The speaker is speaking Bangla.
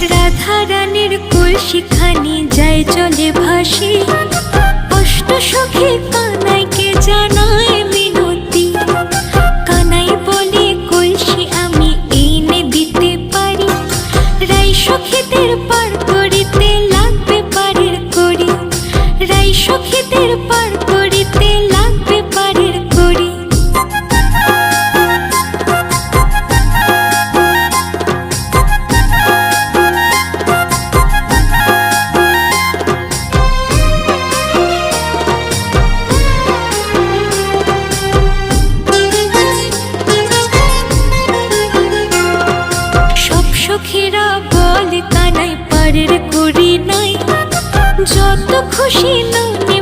রাধা রানীর কলসিখানি যায় চলে ভাসি, অষ্ট সখী কানাইকে জানায় মিনতি। কানাই বলে কলসি আমি এনে দিতে পারি, রাই সখীদের পার করিতে লাগবে পারের করি, রাই সখীদের পার করিতে লাগবে পারের করি। সখীরা বলে কানাই পারের করি নাই, যত খুশি ননি